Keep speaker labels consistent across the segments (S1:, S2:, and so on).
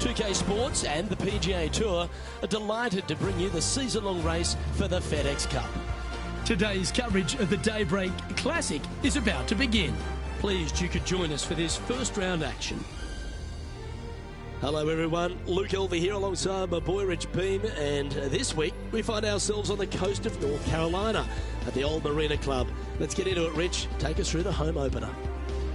S1: 2K Sports and the PGA Tour are delighted to bring you the season-long race for the FedEx Cup. Today's coverage of the Daybreak Classic is about to begin. Pleased you could join us for this first round action. Hello everyone, Luke Elver here alongside my boy Rich Beam, and this week we find ourselves on the coast of North Carolina at the Old Marina Club. Let's get into it, Rich. Take us through the home opener.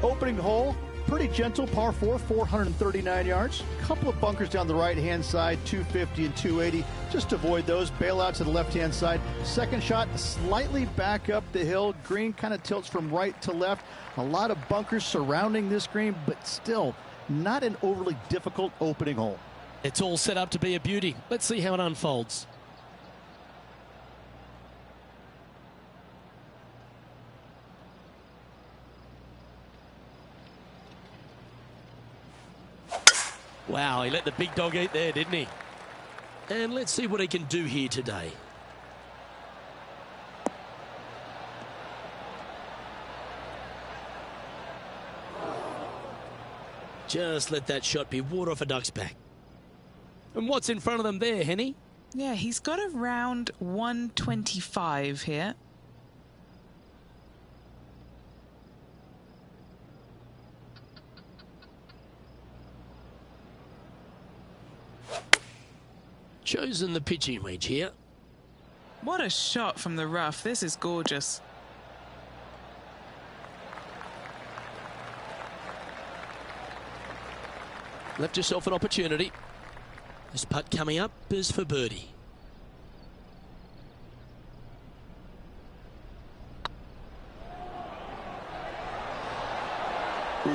S2: Opening hole, pretty gentle, par 4, 439 yards. Couple of bunkers down the right-hand side, 250 and 280. Just avoid those. Bailouts to the left-hand side. Second shot, slightly back up the hill. Green kind of tilts from right to left. A lot of bunkers surrounding this green, but still not an overly difficult opening hole.
S1: It's all set up to be a beauty. Let's see how it unfolds. Wow, he let the big dog eat there, didn't he? And let's see what he can do here today. Just let that shot be water off a duck's back. And what's in front of them there, Henny?
S3: Yeah, he's got around 125 here.
S1: Chosen the pitching wedge here.
S3: What a shot from the rough. This is gorgeous.
S1: Left yourself an opportunity. This putt coming up is for birdie. Ooh,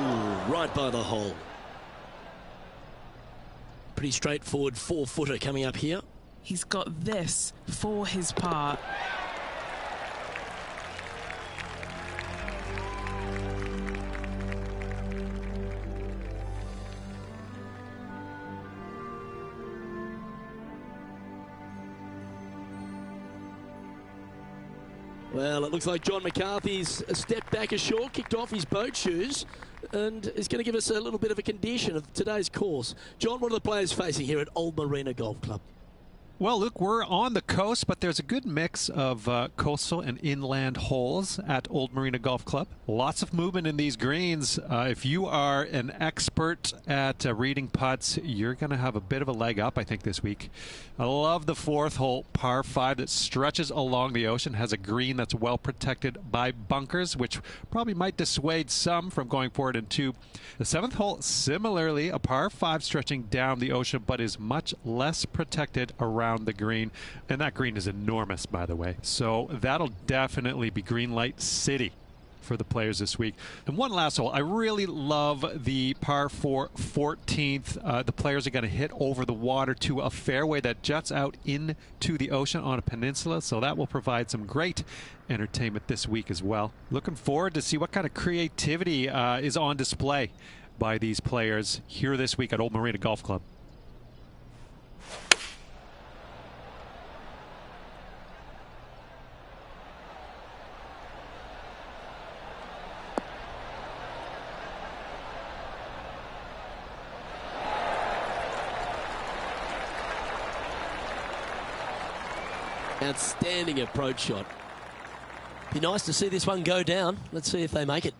S1: right by the hole. Pretty straightforward 4-footer coming up here.
S3: He's got this for his par.
S1: Well, it looks like John McCarthy's stepped back ashore, kicked off his boat shoes, and is going to give us a little bit of a condition of today's course. John, what are the players facing here at Old Marina Golf Club?
S4: Well, Luke, we're on the coast, but there's a good mix of coastal and inland holes at Old Marina Golf Club. Lots of movement in these greens. If you are an expert at reading putts, you're going to have a bit of a leg up, I think, this week. I love the fourth hole, par 5, that stretches along the ocean, has a green that's well protected by bunkers, which probably might dissuade some from going forward in 2. The 7th hole, similarly, a par 5 stretching down the ocean, but is much less protected around the green, and that green is enormous, by the way, so that'll definitely be green light city for the players this week. And one last hole, I really love the par 4 14th. The players are going to hit over the water to a fairway that juts out into the ocean on a peninsula, so that will provide some great entertainment this week as well. Looking forward to see what kind of creativity is on display by these players here this week at Old Marina Golf Club.
S1: Outstanding approach shot. Be nice to see this one go down. Let's see if they make it.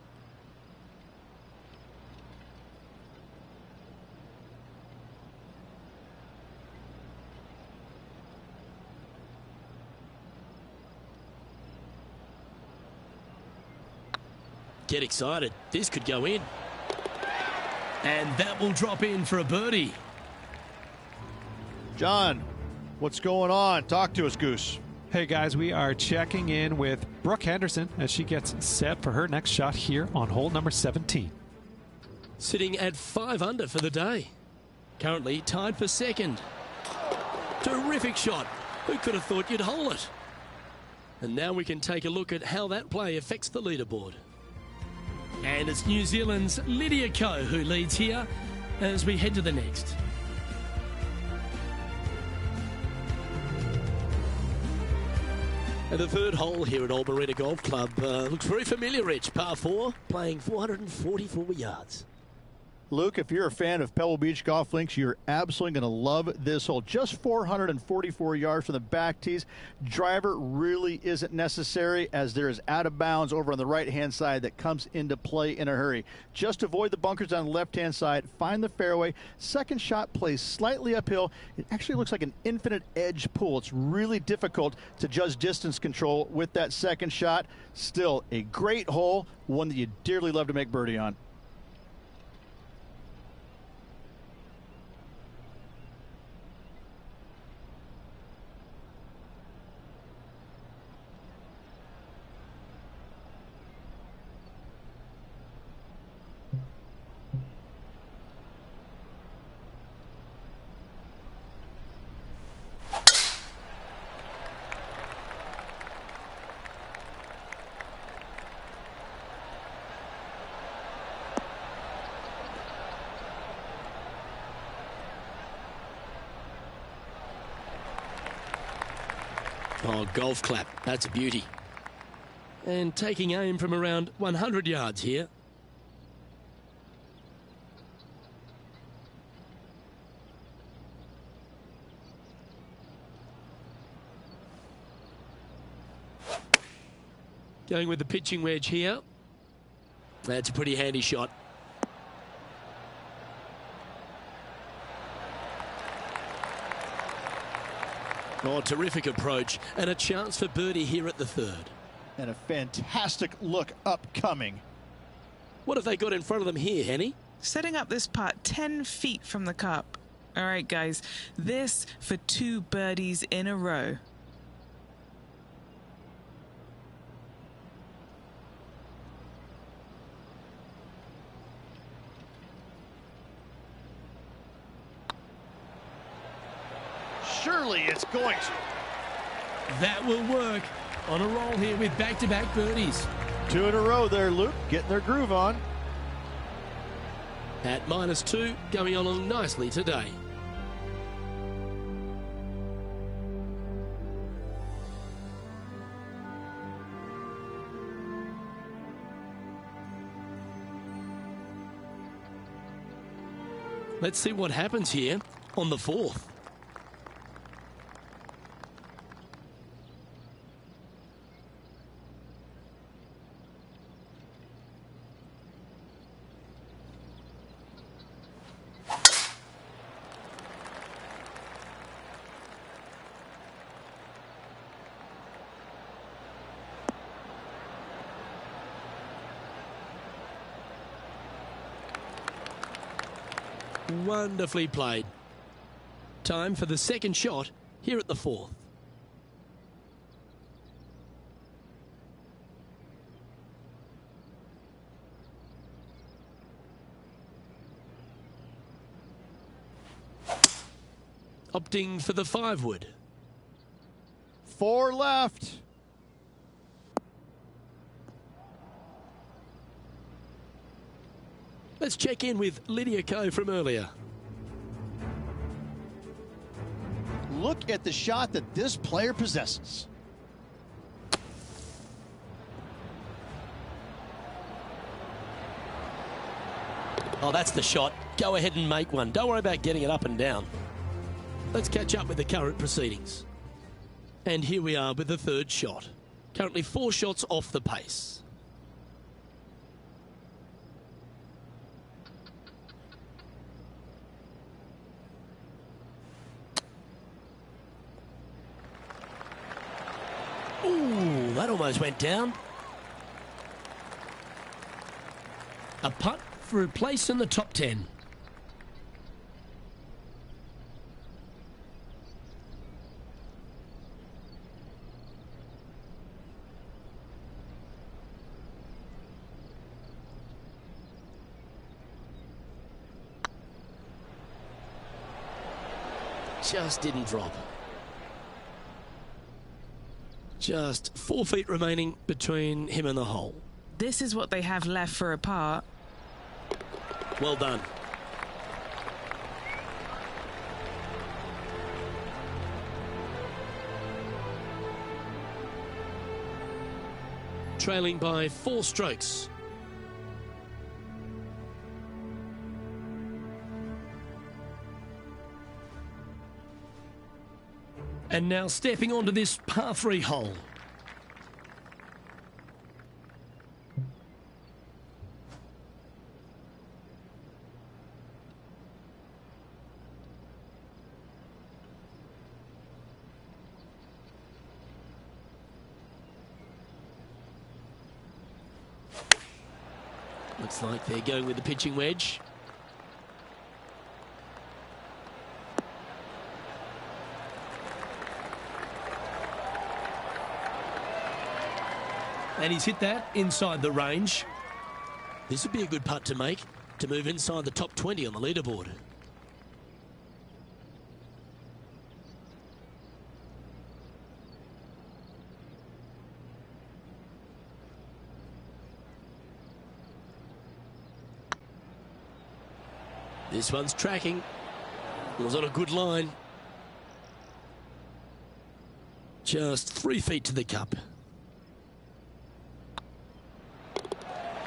S1: Get excited. This could go in. And that will drop in for a birdie.
S2: John, what's going on? Talk to us, Goose.
S4: Hey guys, we are checking in with Brooke Henderson as she gets set for her next shot here on hole number 17.
S1: Sitting at 5 under for the day. Currently tied for second. Terrific shot. Who could have thought you'd hole it? And now we can take a look at how that play affects the leaderboard. And it's New Zealand's Lydia Ko who leads here as we head to the next. And the third hole here at Old Marina Golf Club looks very familiar, Rich. Par 4, playing 444 yards.
S2: Luke, if you're a fan of Pebble Beach golf links, you're absolutely going to love this hole. Just 444 yards from the back tees. Driver really isn't necessary, as there is out of bounds over on the right-hand side that comes into play in a hurry. Just avoid the bunkers on the left-hand side. Find the fairway. Second shot plays slightly uphill. It actually looks like an infinite edge pool. It's really difficult to judge distance control with that second shot. Still a great hole, one that you dearly love to make birdie on.
S1: Oh, golf clap. That's a beauty. And taking aim from around 100 yards here. Going with the pitching wedge here. That's a pretty handy shot. Oh, terrific approach, and a chance for birdie here at the third.
S2: And a fantastic look upcoming.
S1: What have they got in front of them here, Henny?
S3: Setting up this putt 10 feet from the cup. All right, guys, this for 2 birdies in a row.
S2: Surely it's going to.
S1: That will work. On a roll here with back-to-back birdies.
S2: 2 in a row there, Luke. Getting their groove on.
S1: At -2, going along nicely today. Let's see what happens here on the fourth. Wonderfully played. Time for the second shot here at the fourth. Opting for the 5-wood.
S2: 4 left.
S1: Let's check in with Lydia Ko from earlier.
S2: Look at the shot that this player possesses.
S1: Oh, that's the shot. Go ahead and make one. Don't worry about getting it up and down. Let's catch up with the current proceedings. And here we are with the third shot. Currently 4 shots off the pace. Ooh, that almost went down. A putt for a place in the top 10. Just didn't drop. Just 4 feet remaining between him and the hole.
S3: This is what they have left for a par.
S1: Well done. Trailing by 4 strokes. And now stepping onto this par 3 hole. Looks like they're going with the pitching wedge. And he's hit that inside the range. This would be a good putt to make, to move inside the top 20 on the leaderboard. This one's tracking. It was on a good line. Just 3 feet to the cup.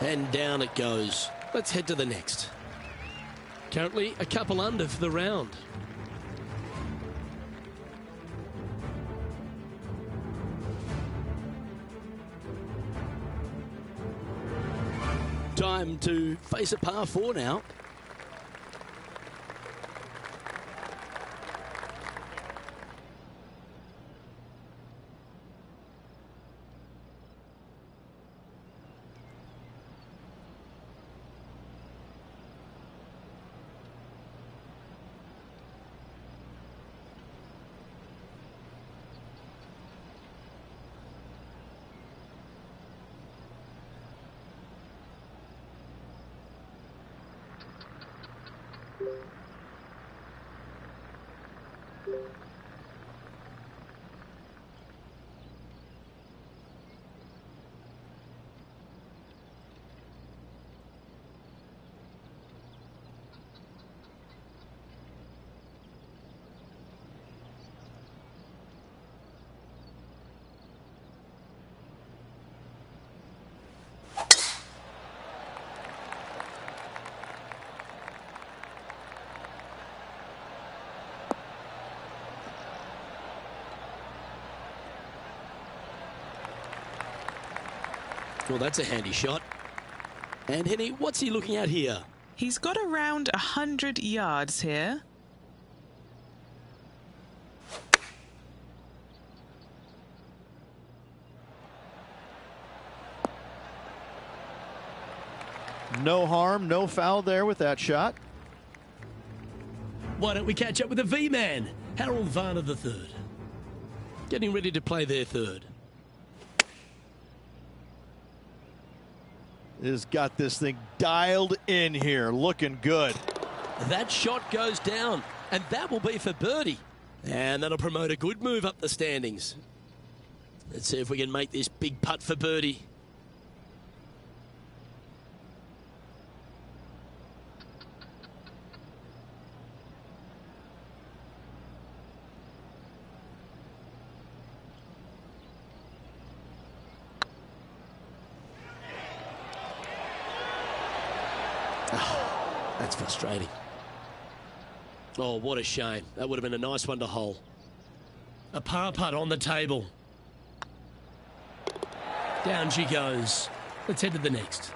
S1: And down it goes. Let's head to the next. Currently a couple under for the round. Time to face a par 4 now. Well, that's a handy shot. And Henny, what's he looking at here?
S3: He's got around 100 yards here.
S2: No harm, no foul there with that shot.
S1: Why don't we catch up with the V-man, Harold Varner III. Getting ready to play their third.
S2: Has got this thing dialed in here, looking good.
S1: That shot goes down, and that will be for birdie. And that'll promote a good move up the standings. Let's see if we can make this big putt for birdie. Oh, that's frustrating. Oh, what a shame. That would have been a nice one to hole. A par putt on the table. Down she goes. Let's head to the next.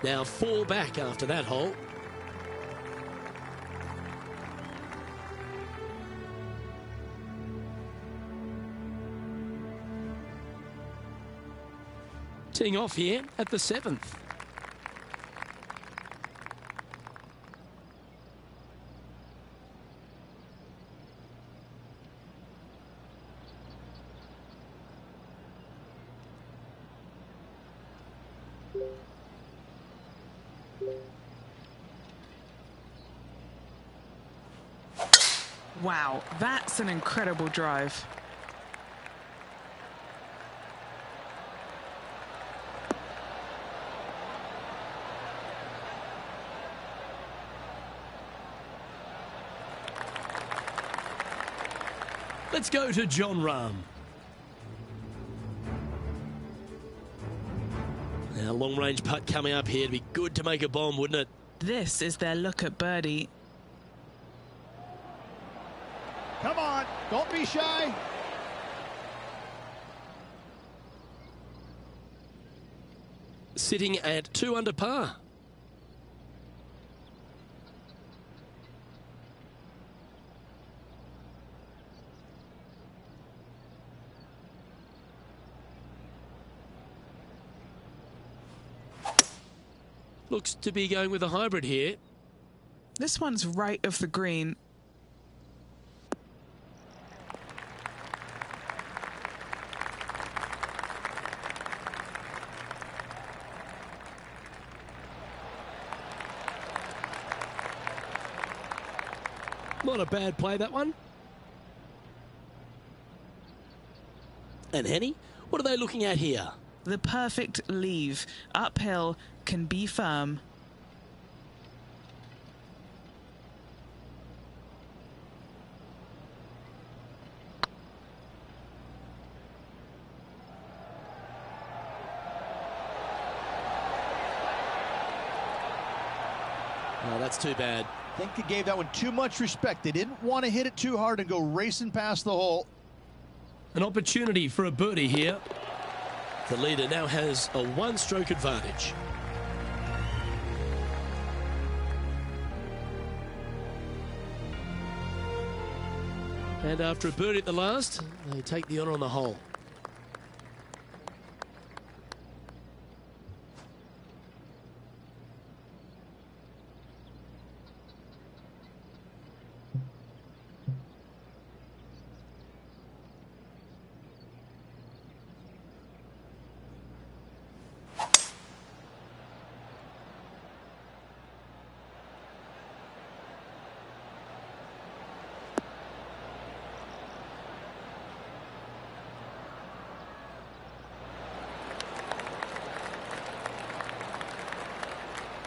S1: Now 4 back after that hole. Teeing off here at the 7th.
S3: Wow, that's an incredible drive.
S1: Let's go to John Rahm. Now, long-range putt coming up here. It'd be good to make a bomb, wouldn't it?
S3: This is their look at birdie.
S2: Come on, don't be shy.
S1: Sitting at 2 under par. Looks to be going with a hybrid here.
S3: This one's right of the green.
S1: Not a bad play, that one. And Henny, what are they looking at here?
S3: The perfect leave. Uphill, can be firm.
S1: Oh, that's too bad.
S2: I think they gave that one too much respect. They didn't want to hit it too hard and go racing past the hole.
S1: An opportunity for a birdie here. The leader now has a one-stroke advantage. And after a birdie at the last, they take the honour on the hole.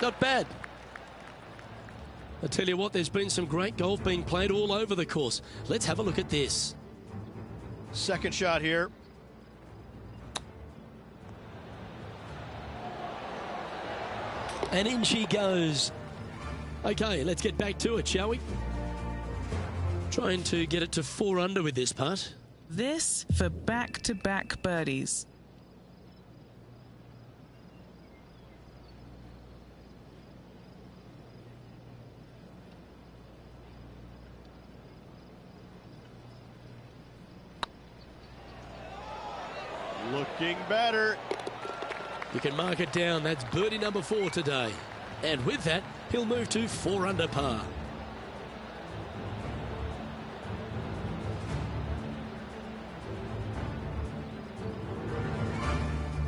S1: Not bad. I tell you what, there's been some great golf being played all over the course. Let's have a look at this.
S2: Second shot here.
S1: And in she goes. Okay, let's get back to it, shall we? Trying to get it to 4 under with this putt.
S3: This for back-to-back birdies.
S2: Looking better.
S1: You can mark it down. That's birdie number 4 today. And with that, he'll move to 4 under par.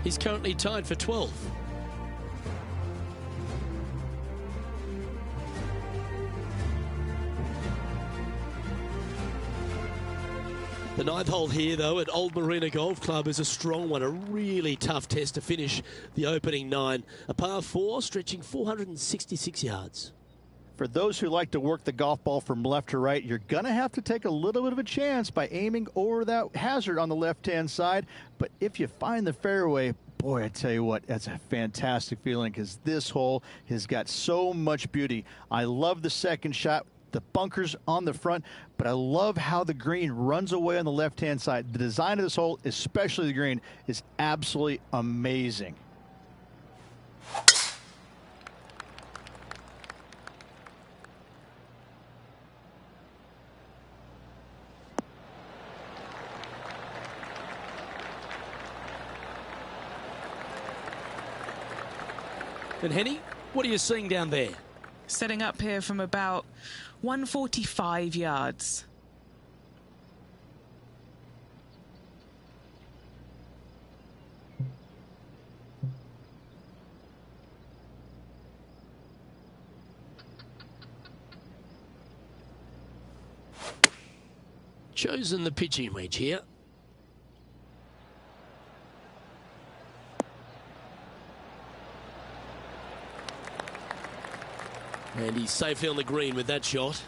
S1: He's currently tied for 12th. The 9th hole here, though, at Old Marina Golf Club is a strong one, a really tough test to finish the opening 9. A par 4 stretching 466 yards.
S2: For those who like to work the golf ball from left to right, you're going to have to take a little bit of a chance by aiming over that hazard on the left-hand side. But if you find the fairway, boy, I tell you what, that's a fantastic feeling because this hole has got so much beauty. I love the second shot. The bunkers on the front, but I love how the green runs away on the left-hand side. The design of this hole, especially the green, is absolutely amazing.
S1: And Henny, what are you seeing down there?
S3: Setting up here from about 145 yards.
S1: Chosen the pitching wedge here. And he's safely on the green with that shot.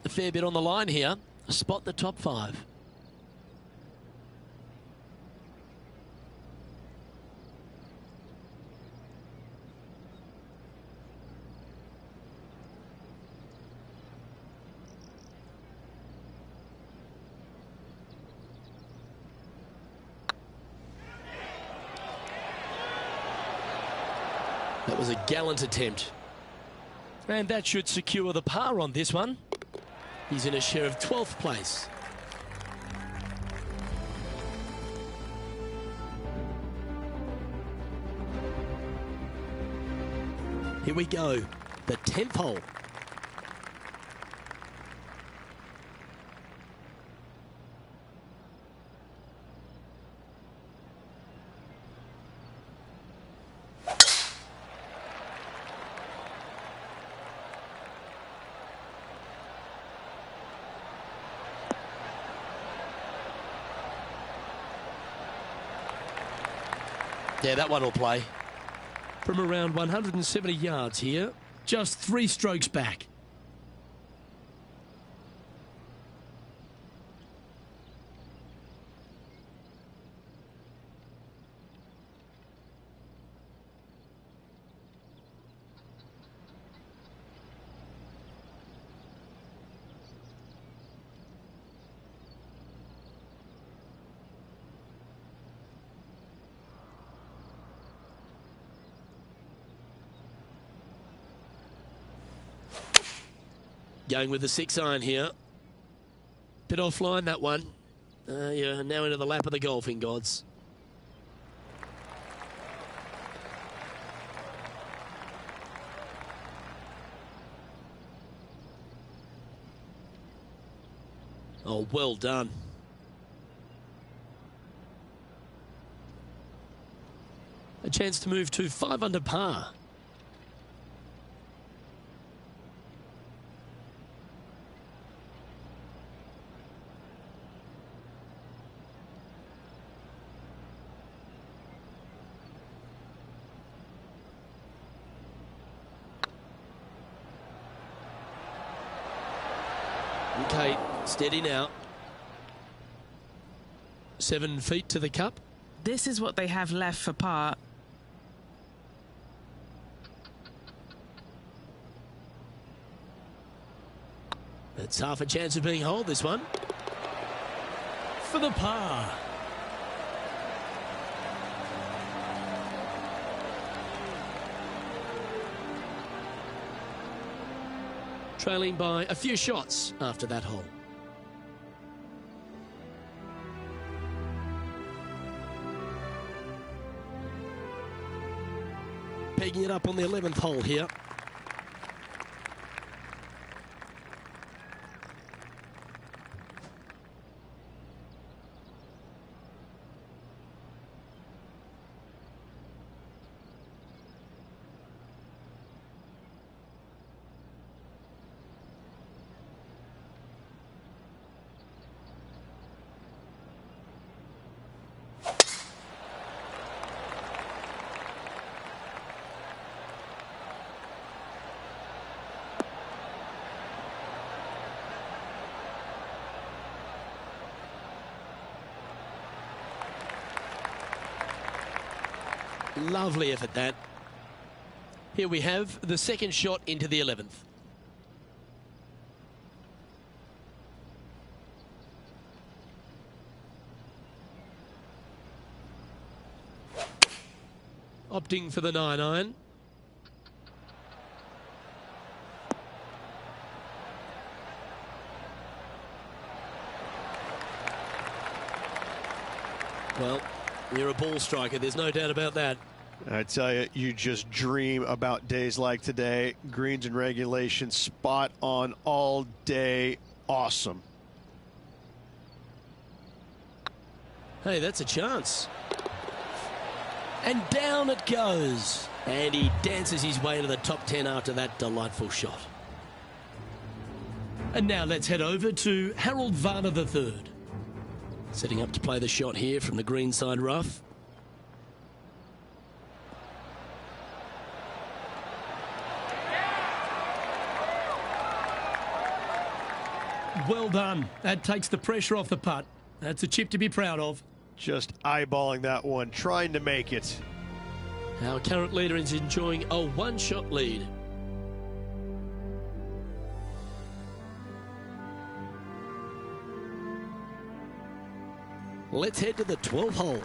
S1: A fair bit on the line here. Spot the top 5. That was a gallant attempt. And that should secure the par on this one. He's in a share of 12th place. Here we go, the 10th hole. Yeah, that one will play. From around 170 yards here, just 3 strokes back. Going with the 6-iron here. Bit offline, that one. You're now into the lap of the golfing gods. Oh, well done. A chance to move to 5 under par. Okay, steady now. 7 feet to the cup.
S3: This is what they have left for par.
S1: That's half a chance of being holed, this one. For the par. Trailing by a few shots after that hole. Pegging it up on the 11th hole here. Lovely effort, that. Here we have the second shot into the 11th. Opting for the 9-iron. Well, you're a ball striker, there's no doubt about that.
S2: I tell you, you just dream about days like today. Greens and regulation, spot on all day. Awesome.
S1: Hey, that's a chance. And down it goes. And he dances his way to the top 10 after that delightful shot. And now let's head over to Harold Varner III. Setting up to play the shot here from the greenside rough. Well done. That takes the pressure off the putt. That's a chip to be proud of.
S2: Just eyeballing that one, trying to make it.
S1: Our current leader is enjoying a one-shot lead. Let's head to the 12th hole.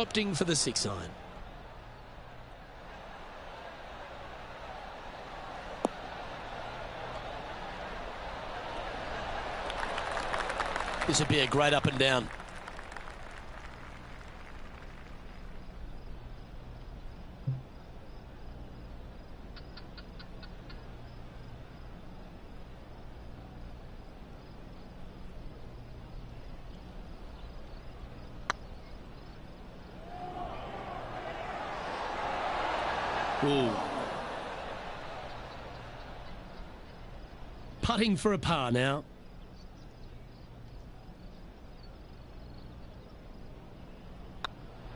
S1: opting for the 6-iron. This would be a great up and down. Ooh. Putting for a par now.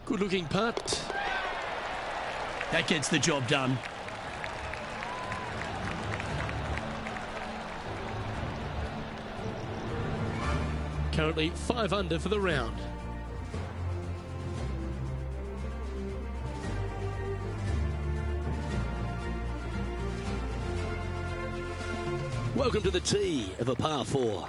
S1: Good looking putt. That gets the job done. Currently 5 under for the round. Welcome to the tee of a par 4.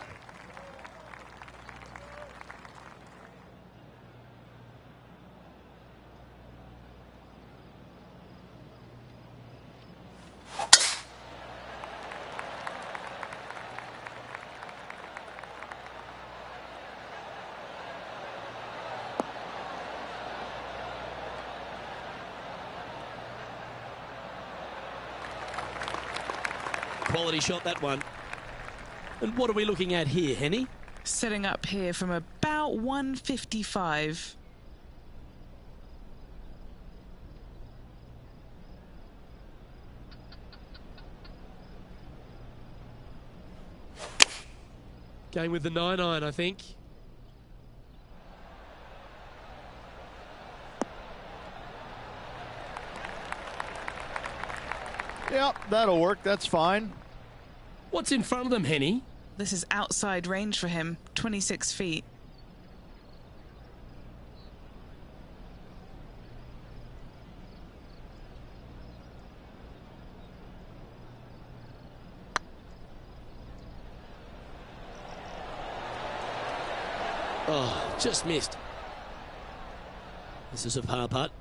S1: Quality shot, that one. And what are we looking at here, Henny?
S3: Setting up here from about 155.
S1: Going with the 9-iron, I think.
S2: Yep, that'll work. That's fine.
S1: What's in front of them, Henny?
S3: This is outside range for him, 26 feet.
S1: Oh, just missed. This is a par putt.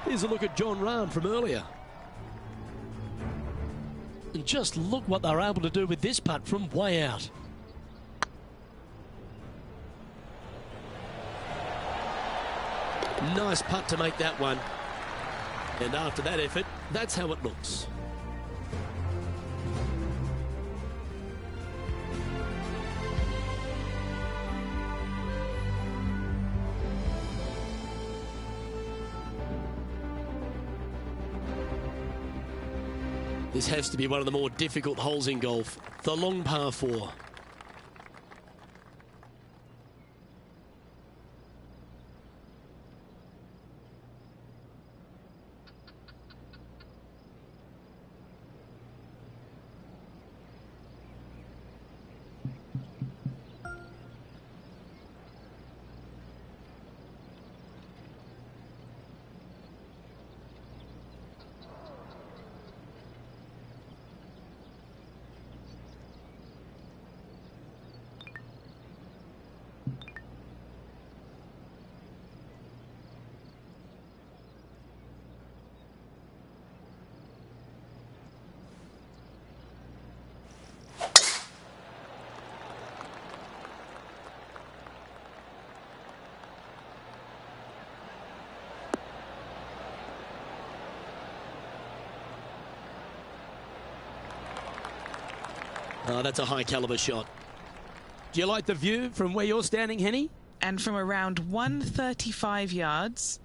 S1: Here's a look at John Rahm from earlier. And just look what they're able to do with this putt from way out. Nice putt to make that one. And after that effort, that's how it looks. This has to be one of the more difficult holes in golf, the long par 4. Oh, that's a high caliber shot. Do you like the view from where you're standing, Henny?
S3: And from around 135 yards.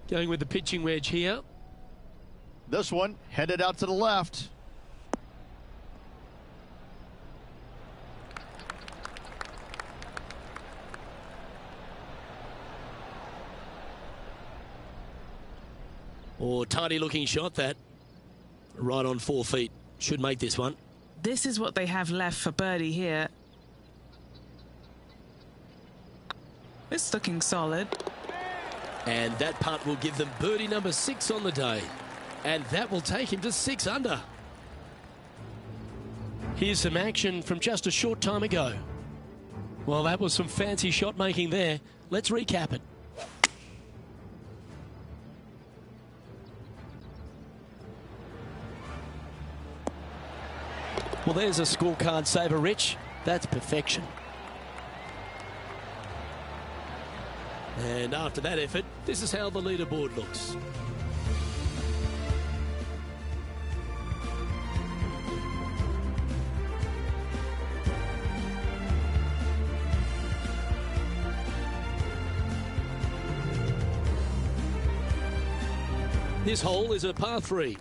S1: Going with the pitching wedge here.
S2: This one headed out to the left.
S1: Oh, tidy looking shot that. Right on 4 feet. Should make this one.
S3: This is what they have left for birdie here. It's looking solid.
S1: And that putt will give them birdie number 6 on the day. And that will take him to 6 under. Here's some action from just a short time ago. Well, that was some fancy shot making there. Let's recap it. Well, there's a scorecard saver, Rich. That's perfection. And after that effort, this is how the leaderboard looks. This hole is a par 3.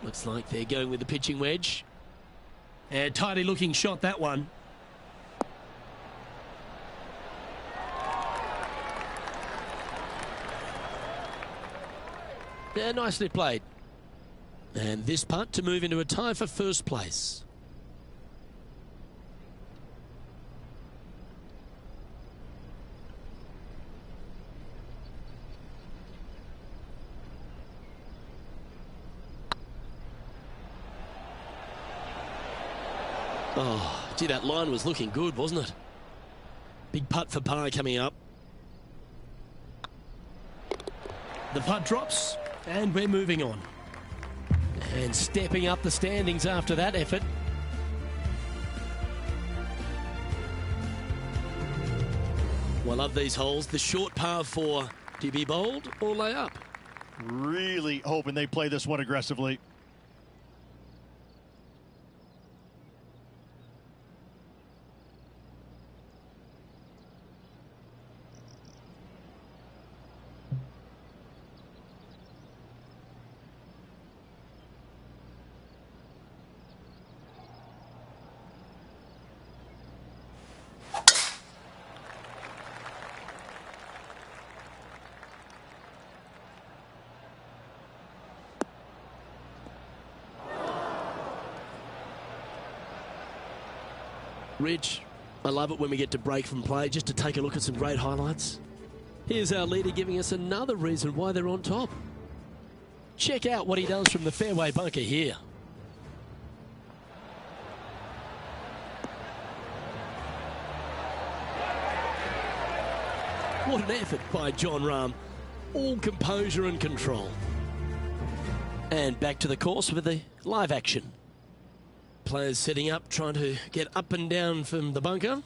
S1: Looks like they're going with the pitching wedge. And tidy looking shot, that one. Yeah, nicely played. And this putt to move into a tie for first place. Oh, gee, that line was looking good, wasn't it? Big putt for par coming up. The putt drops, and we're moving on. And stepping up the standings after that effort. Well, I love these holes. The short par 4. Do you be bold or lay up?
S2: Really hoping they play this one aggressively.
S1: Rich, I love it when we get to break from play just to take a look at some great highlights. Here's our leader giving us another reason why they're on top. Check out what he does from the fairway bunker here. What an effort by John Rahm. All composure and control. And back to the course with the live action. Players setting up, trying to get up and down from the bunker.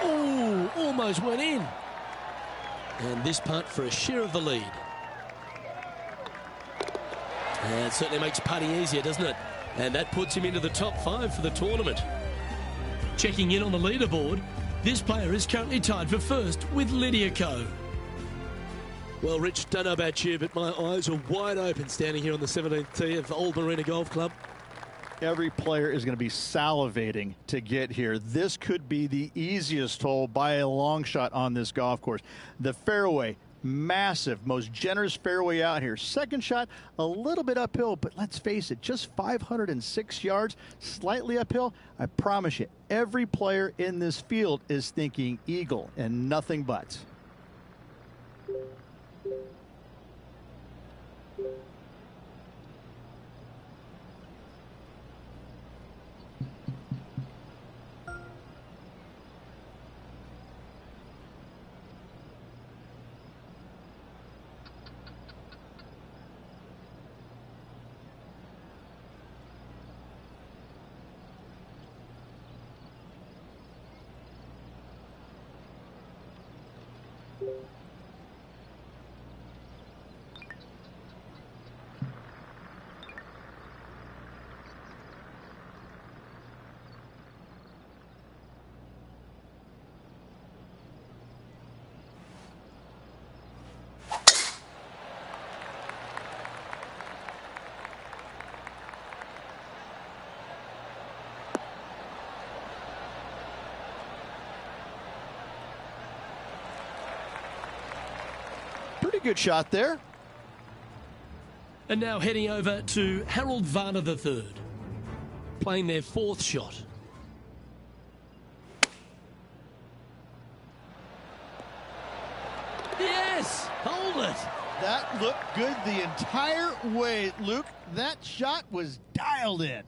S1: Ooh, almost went in. And this putt for a share of the lead. And it certainly makes putting easier, doesn't it? And that puts him into the top 5 for the tournament. Checking in on the leaderboard, This player is currently tied for first with Lydia Ko. Well, Rich, don't know about you, but my eyes are wide open standing here on the 17th tee of Old Marina Golf Club.
S2: Every player is going to be salivating to get here. This could be the easiest hole by a long shot on this golf course. The fairway, massive, most generous fairway out here. Second shot, a little bit uphill, but let's face it, just 506 yards, slightly uphill. I promise you, every player in this field is thinking eagle and nothing but. Pretty good shot there.
S1: And now heading over to Harold Varner III, playing their fourth shot. Yes! Hold it!
S2: That looked good the entire way, Luke. That shot was dialed in.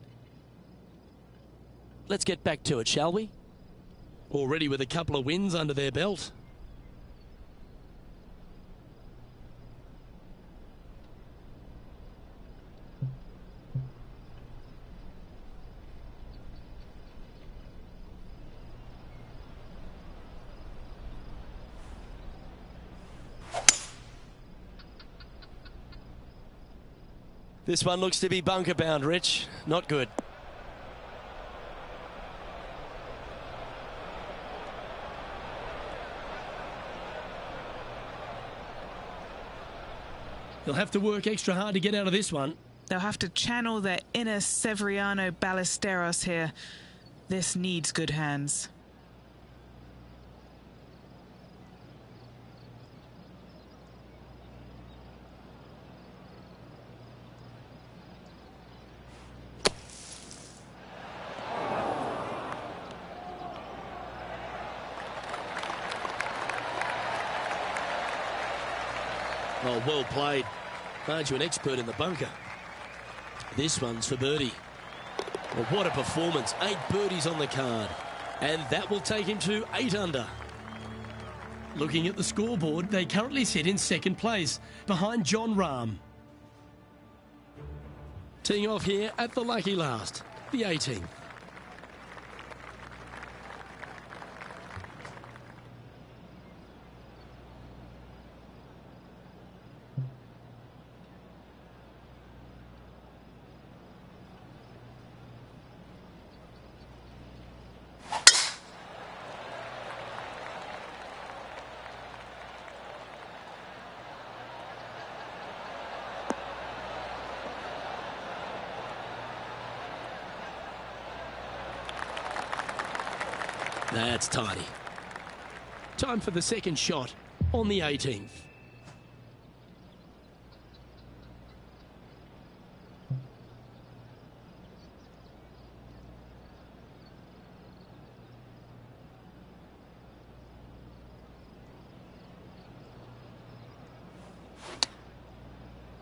S1: Let's get back to it, shall we? Already with a couple of wins under their belt. This one looks to be bunker bound, Rich. Not good. They'll have to work extra hard to get out of this one.
S3: They'll have to channel their inner Severiano Ballesteros here. This needs good hands.
S1: Oh, well played. Aren't you an expert in the bunker? This one's for birdie. Well, what a performance. 8 birdies on the card. And that will take him to 8 under. Looking at the scoreboard, they currently sit in second place, behind John Rahm. Teeing off here at the lucky last, the 18th. That's tidy. Time for the second shot on the 18th.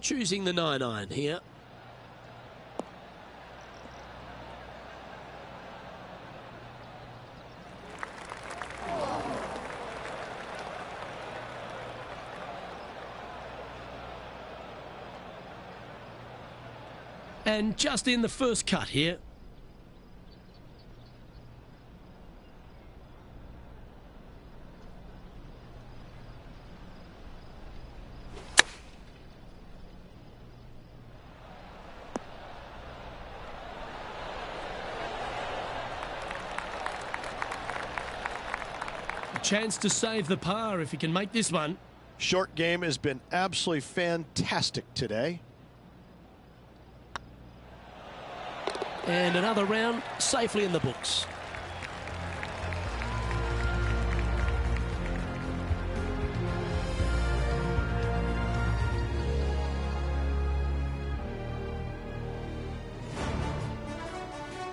S1: Choosing the 9-iron here. And just in the first cut here. chance to save the par if he can make this one.
S2: Short game has been absolutely fantastic today.
S1: And another round safely in the books.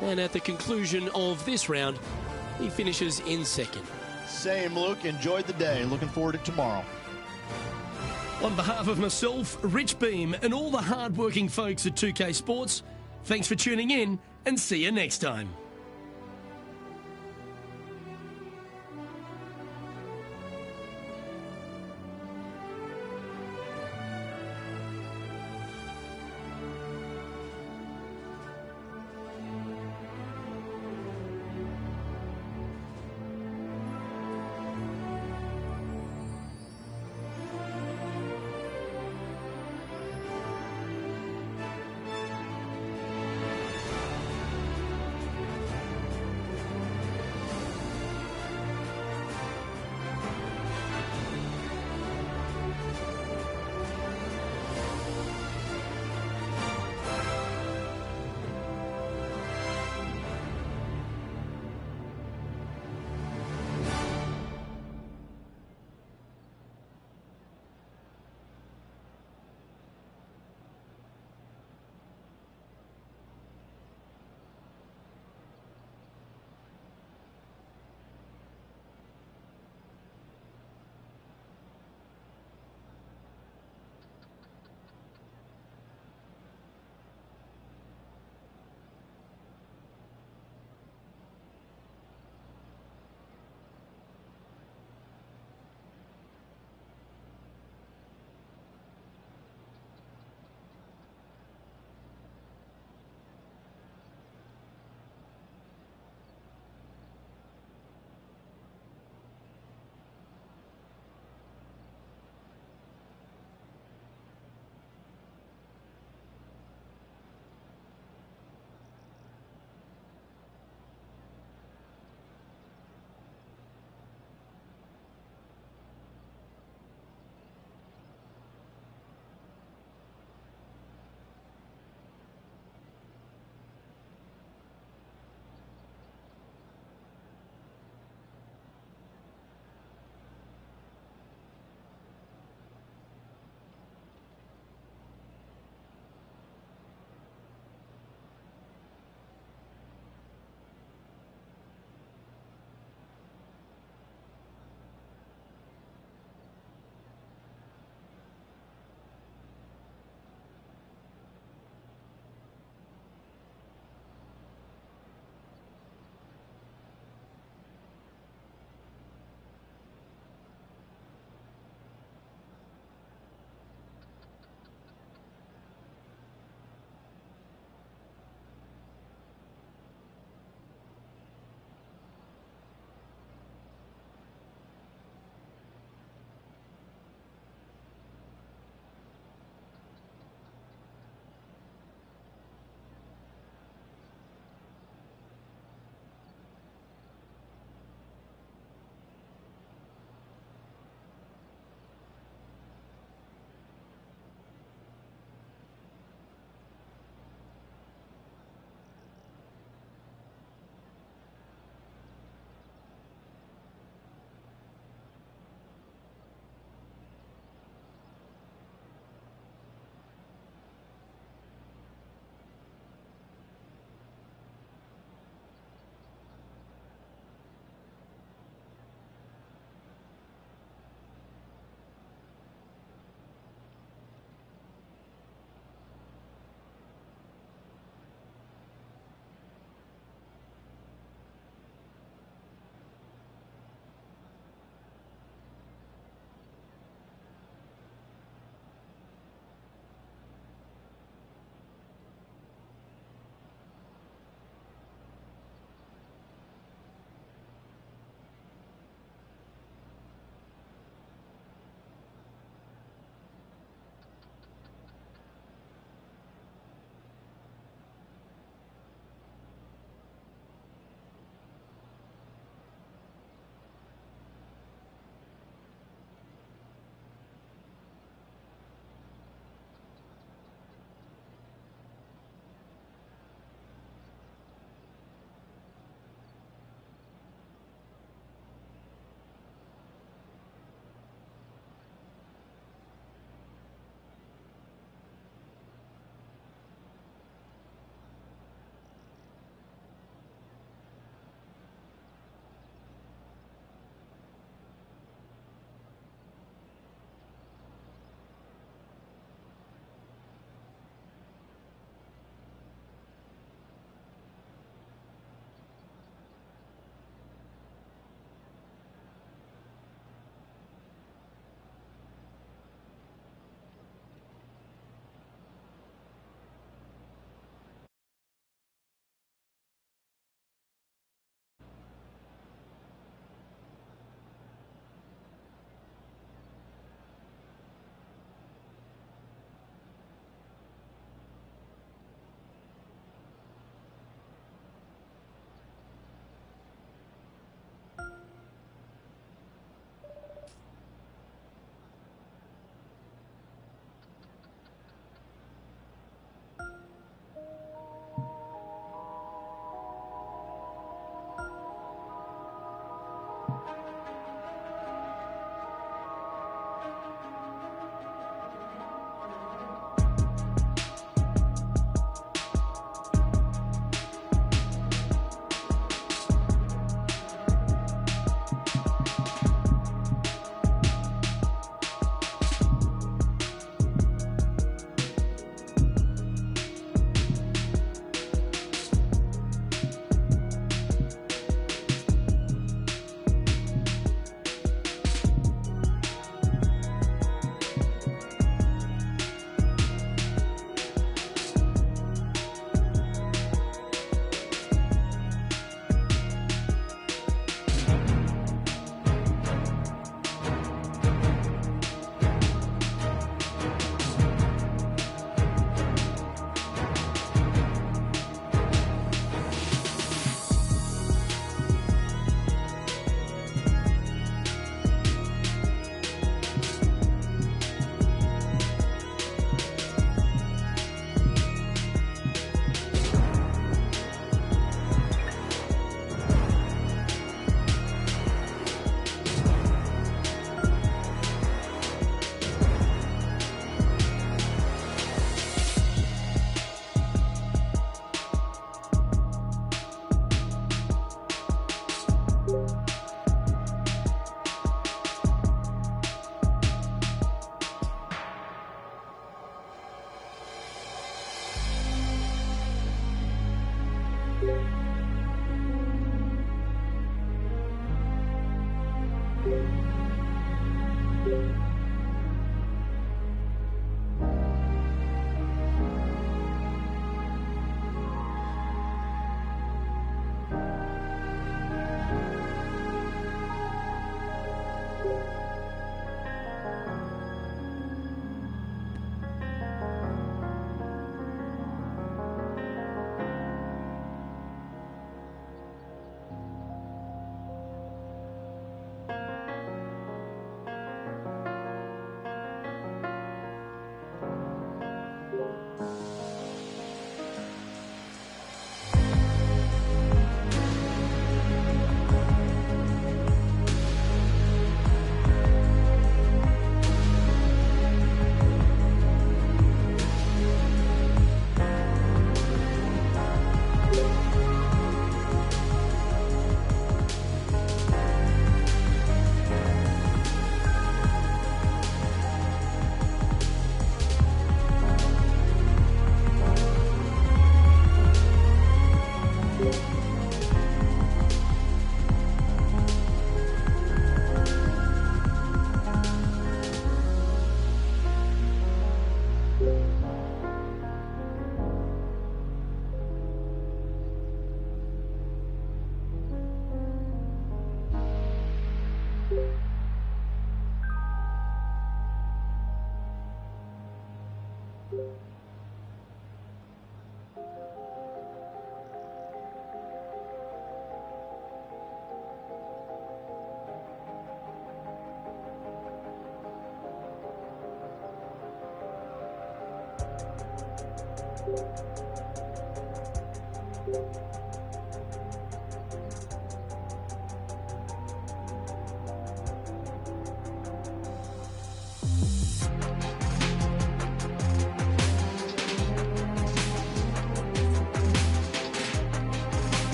S1: And at the conclusion of this round, he finishes in second.
S2: Same, Luke. Enjoyed the day. Looking forward to tomorrow.
S1: On behalf of myself, Rich Beam, and all the hard-working folks at 2K Sports, thanks for tuning in, and see you next time.
S5: you.